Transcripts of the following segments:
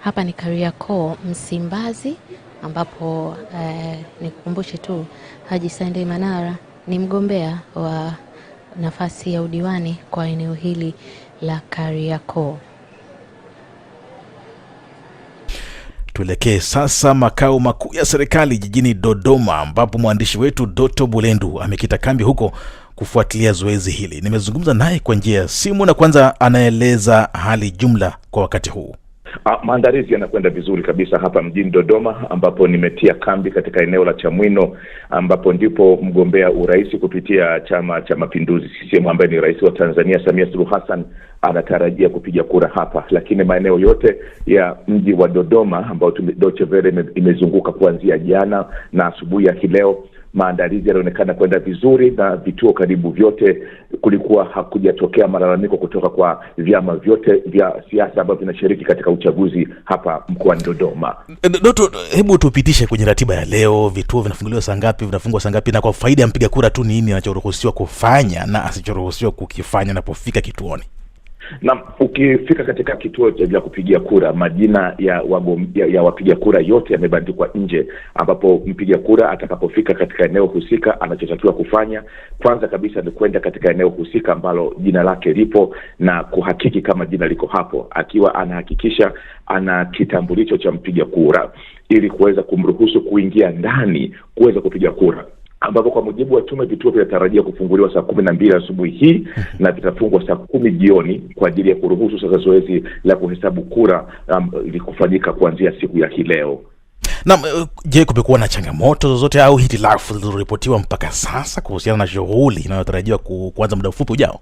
Hapa ni Kariakoo Msimbazi, ambapo nikukumbushe tu Haji Sunday Manara ni mgombea wa nafasi ya udiwani kwa eneo hili la Kariakoo. Tuelekee sasa makao makuu ya serikali jijini Dodoma, ambapo mwandishi wetu Doto Bulendu amekita kambi huko kufuatilia zoezi hili. Nimezungumza naye kwa njia ya simu na kwanza anaeleza hali jumla kwa wakati huu. Maandalizi yanakwenda vizuri kabisa hapa mjini Dodoma, ambapo nimetia kambi katika eneo la Chamwino, ambapo ndipo mgombea urais kupitia Chama cha Mapinduzi CCM ambaye ni rais wa Tanzania Samia Suluhu Hassan anatarajia kupiga kura hapa. Lakini maeneo yote ya mji wa Dodoma ambao Deutsche Welle imezunguka kuanzia jana na asubuhi ya leo, maandalizi yanaonekana kwenda vizuri na vituo karibu vyote kulikuwa hakujatokea malalamiko kutoka kwa vyama vyote vya siasa ambavyo vinashiriki katika uchaguzi hapa mkoani Dodoma. Doto, hebu tupitishe kwenye ratiba ya leo. Vituo vinafunguliwa saa ngapi, vinafungwa saa ngapi, na kwa faida ya mpiga kura tu nini anachoruhusiwa kufanya na asichoruhusiwa kukifanya anapofika kituoni? Na ukifika katika kituo cha kupigia kura, majina ya wapiga kura yote yamebandikwa nje, ambapo mpiga kura atakapofika katika eneo husika anachotakiwa kufanya kwanza kabisa ni kwenda katika eneo husika ambalo jina lake lipo na kuhakiki kama jina liko hapo, akiwa anahakikisha ana kitambulisho cha mpiga kura ili kuweza kumruhusu kuingia ndani kuweza kupiga kura, ambapo kwa mujibu wa tume vituo vinatarajia kufunguliwa saa 12 asubuhi hii na vitafungwa saa 10 jioni kwa ajili ya kuruhusu sasa zoezi la kuhesabu kura likufanyika kuanzia siku ya leo. Na je, kumekuwa na changamoto zozote au hitilafu zilizoripotiwa mpaka sasa kuhusiana na shughuli inayotarajiwa kuanza muda mfupi ujao?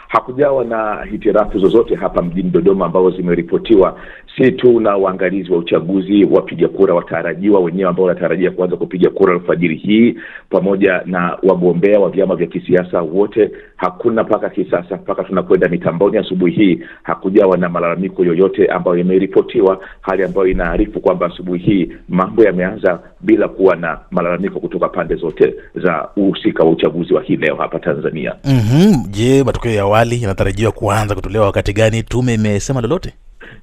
Hakujawa na hitirafu zozote hapa mjini Dodoma ambazo zimeripotiwa, si tu na waangalizi wa uchaguzi, wapiga kura watarajiwa wenyewe ambao wanatarajia kuanza kupiga kura alfajiri hii, pamoja na wagombea wa vyama vya kisiasa wote. Hakuna paka kisasa, paka tunakwenda mitamboni asubuhi hii, hakujawa na malalamiko yoyote ambayo yameripotiwa, hali ambayo inaarifu kwamba asubuhi hii mambo yameanza bila kuwa na malalamiko kutoka pande zote za uhusika wa uchaguzi wa hii leo hapa Tanzania. Je, matokeo ya awali yanatarajiwa kuanza kutolewa wakati gani? Tume imesema lolote?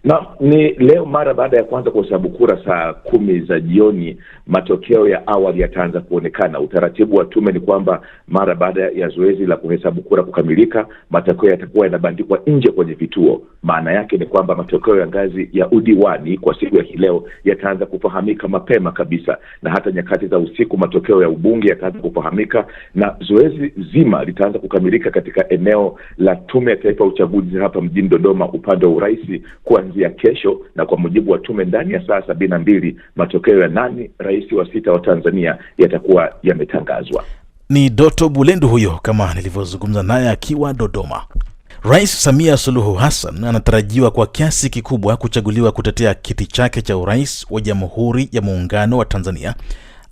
Na ni leo mara baada ya kwanza kuhesabu kura saa 10 za jioni, matokeo ya awali yataanza kuonekana. Utaratibu wa tume ni kwamba mara baada ya zoezi la kuhesabu kura kukamilika, matokeo yatakuwa yanabandikwa nje kwenye vituo. Maana yake ni kwamba matokeo ya ngazi ya udiwani kwa siku ya leo yataanza kufahamika mapema kabisa, na hata nyakati za usiku matokeo ya ubunge yataanza kufahamika, na zoezi zima litaanza kukamilika katika eneo la Tume ya Taifa ya Uchaguzi hapa mjini Dodoma upande wa urais kuanzia kesho. Na kwa mujibu wa tume, ndani ya saa 72 matokeo ya nani rais wa 6 wa Tanzania yatakuwa yametangazwa. Ni Doto Bulendu huyo kama nilivyozungumza naye akiwa Dodoma. Rais Samia Suluhu Hassan anatarajiwa kwa kiasi kikubwa kuchaguliwa kutetea kiti chake cha urais wa Jamhuri ya Muungano wa Tanzania,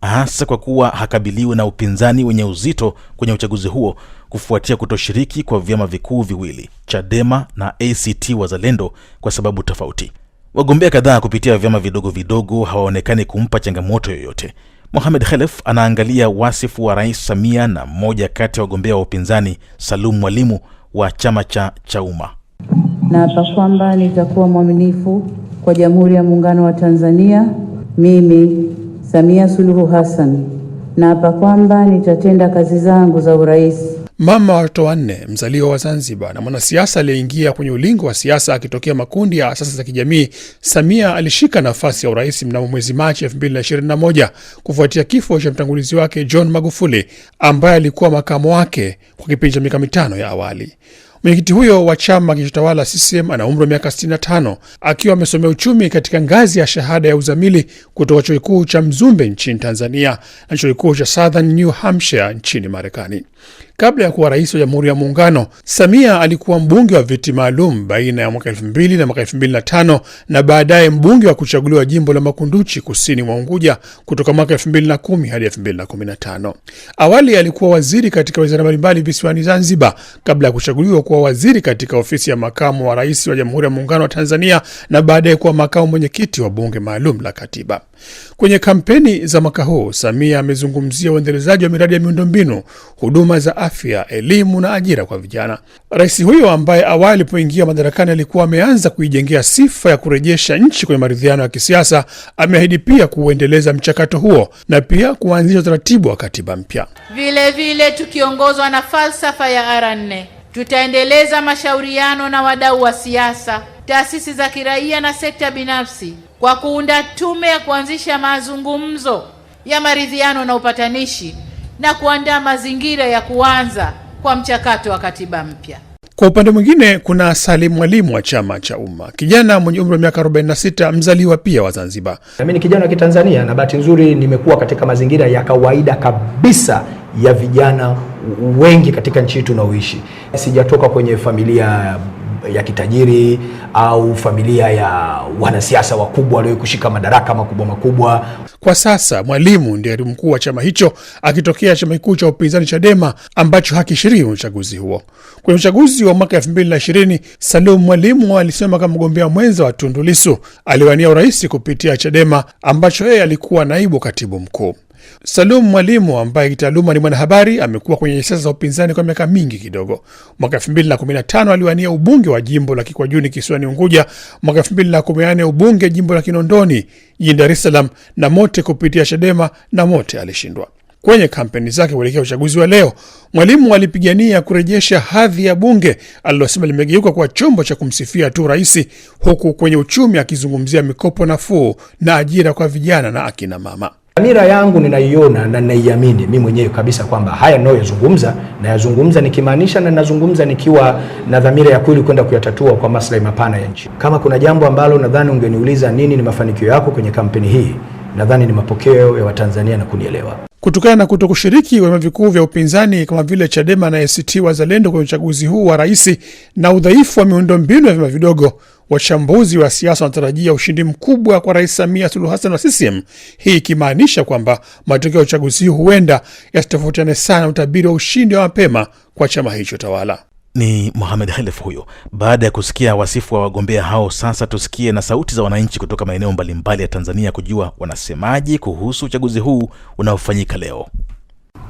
hasa kwa kuwa hakabiliwi na upinzani wenye uzito kwenye uchaguzi huo kufuatia kutoshiriki kwa vyama vikuu viwili, Chadema na ACT Wazalendo, kwa sababu tofauti. Wagombea kadhaa kupitia vyama vidogo vidogo hawaonekani kumpa changamoto yoyote. Mohamed Khalef anaangalia wasifu wa Rais Samia na mmoja kati ya wagombea wa upinzani, Salum Mwalimu wa chama cha Chauma. Naapa kwamba nitakuwa mwaminifu kwa Jamhuri ya Muungano wa Tanzania. Mimi Samia Suluhu Hassan naapa kwamba nitatenda kazi zangu za urais. Mama wa watoto 4, mzaliwa wa Zanzibar na mwanasiasa aliyeingia kwenye ulingo wa siasa akitokea makundi ya asasi za kijamii, Samia alishika nafasi ya urais mnamo mwezi Machi 2021 kufuatia kifo cha mtangulizi wake John Magufuli ambaye alikuwa makamu wake kwa kipindi cha miaka 5 ya awali. Mwenyekiti huyo wa chama kinachotawala CCM ana umri wa miaka 65, akiwa amesomea uchumi katika ngazi ya shahada ya uzamili kutoka chuo kikuu cha Mzumbe nchini Tanzania na chuo kikuu cha Southern New Hampshire nchini Marekani. Kabla ya kuwa rais wa Jamhuri ya Muungano, Samia alikuwa mbunge wa viti maalum baina ya mwaka 2000 na mwaka 2005 na baadaye mbunge wa kuchaguliwa jimbo la Makunduchi kusini mwa Unguja kutoka mwaka 2010 hadi 2015. Awali alikuwa waziri katika wizara mbalimbali visiwani Zanzibar kabla ya kuchaguliwa kuwa waziri katika ofisi ya makamu wa rais wa Jamhuri ya Muungano wa Tanzania na baadaye kuwa makamu mwenyekiti wa bunge maalum la katiba. Kwenye kampeni za mwaka huu, Samia amezungumzia uendelezaji wa miradi ya miundombinu, huduma za afya, elimu na ajira kwa vijana. Rais huyo ambaye awali alipoingia madarakani alikuwa ameanza kuijengea sifa ya kurejesha nchi kwenye maridhiano ya kisiasa, ameahidi pia kuendeleza mchakato huo na pia kuanzisha utaratibu wa katiba mpya. Vile vile tukiongozwa na falsafa ya R4, tutaendeleza mashauriano na wadau wa siasa, taasisi za kiraia na sekta binafsi kwa kuunda tume ya kuanzisha mazungumzo ya maridhiano na upatanishi na kuandaa mazingira ya kuanza kwa mchakato wa katiba mpya. Kwa upande mwingine, kuna Salim Mwalimu wa chama cha Umma, kijana mwenye umri wa miaka 46, mzaliwa pia wa Zanzibar. Mimi ni kijana wa Kitanzania na bahati nzuri nimekuwa katika mazingira ya kawaida kabisa ya vijana wengi katika nchi tunaoishi. Sijatoka kwenye familia ya kitajiri au familia ya wanasiasa wakubwa walio kushika madaraka makubwa. Kwa sasa Mwalimu ndiye mkuu wa chama hicho, akitokea chama kikuu cha upinzani Chadema ambacho hakishiriki uchaguzi huo. Kwenye uchaguzi wa mwaka 2020, Salum Mwalimu alisema kama mgombea mwenza wa Tundu Lissu aliwania urais kupitia Chadema ambacho yeye alikuwa naibu katibu mkuu. Salum Mwalimu ambaye kitaaluma ni mwanahabari amekuwa kwenye siasa za upinzani kwa miaka mingi kidogo. Mwaka 2015 aliwania ubunge wa jimbo la Kikwajuni kisiwani Unguja, mwaka 2018 ubunge jimbo la Kinondoni jijini Dar es Salaam, na mote kupitia Chadema na mote alishindwa. Kwenye kampeni zake kuelekea uchaguzi wa leo, Mwalimu alipigania kurejesha hadhi ya bunge alilosema limegeuka kwa chombo cha kumsifia tu rais, huku kwenye uchumi akizungumzia mikopo nafuu na ajira kwa vijana na akina mama. Dhamira yangu ninaiona na ninaiamini mimi mwenyewe kabisa kwamba haya nayazungumza nikimaanisha na ninazungumza nikiwa na dhamira ya kweli kwenda kuyatatua kwa maslahi mapana ya nchi. Kama kuna jambo ambalo nadhani ungeniuliza nini ni mafanikio yako kwenye kampeni hii, nadhani ni mapokeo ya Watanzania na kunielewa. Kutokana na kutokushiriki vyama vikuu vya upinzani kama vile Chadema na ACT Wazalendo kwenye uchaguzi huu wa rais na udhaifu wa miundombinu ya vyama vidogo, wachambuzi wa siasa wanatarajia ushindi mkubwa kwa Rais Samia Suluhu Hassan wa CCM, hii ikimaanisha kwamba matokeo ya uchaguzi huu huenda yasitofautiane sana utabiri wa ushindi wa mapema kwa chama hicho tawala. Ni Mohamed Khalef huyo. Baada ya kusikia wasifu wa wagombea hao, sasa tusikie na sauti za wananchi kutoka maeneo mbalimbali ya Tanzania kujua wanasemaje kuhusu uchaguzi huu unaofanyika leo.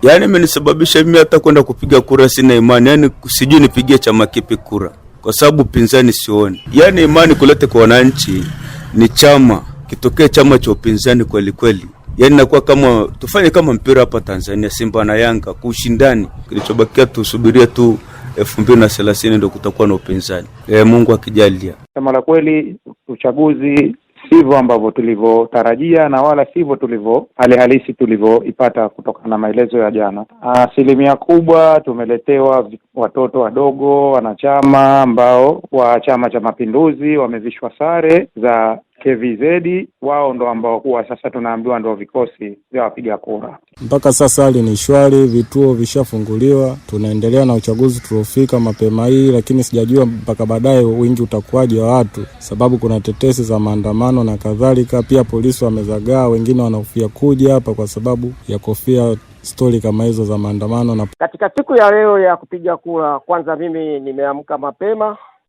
Yaani imenisababisha mimi hata kwenda kupiga kura sina imani, yaani sijui nipigie chama kipi kura kwa sababu pinzani sioni. Yaani imani kulete kwa wananchi ni chama, kitokee chama cha upinzani kweli kweli. Yaani nakuwa kama tufanye kama mpira hapa Tanzania, Simba na Yanga kushindani, kilichobakia tusubiria tu 2030 ndio kutakuwa na upinzani. Mungu akijalia. Kama la kweli uchaguzi sivyo ambavyo tulivyotarajia na wala sivyo hali halisi tulivyoipata kutokana na maelezo ya jana. Asilimia kubwa tumeletewa watoto wadogo wanachama ambao wa Chama cha Mapinduzi wamevishwa sare za KVZ, wao ndo ambao kuwa sasa tunaambiwa ndo vikosi vya wapiga kura. Mpaka sasa hali ni shwari, vituo vishafunguliwa, tunaendelea na uchaguzi tuliofika mapema hii, lakini sijajua mpaka baadaye wingi utakuwaje wa watu, sababu kuna tetesi za maandamano na kadhalika. Pia polisi wamezagaa, wengine wanahofia kuja hapa kwa sababu ya kofia stori kama hizo za maandamano. Na katika siku ya leo ya kupiga kura, kwanza mimi nimeamka mapema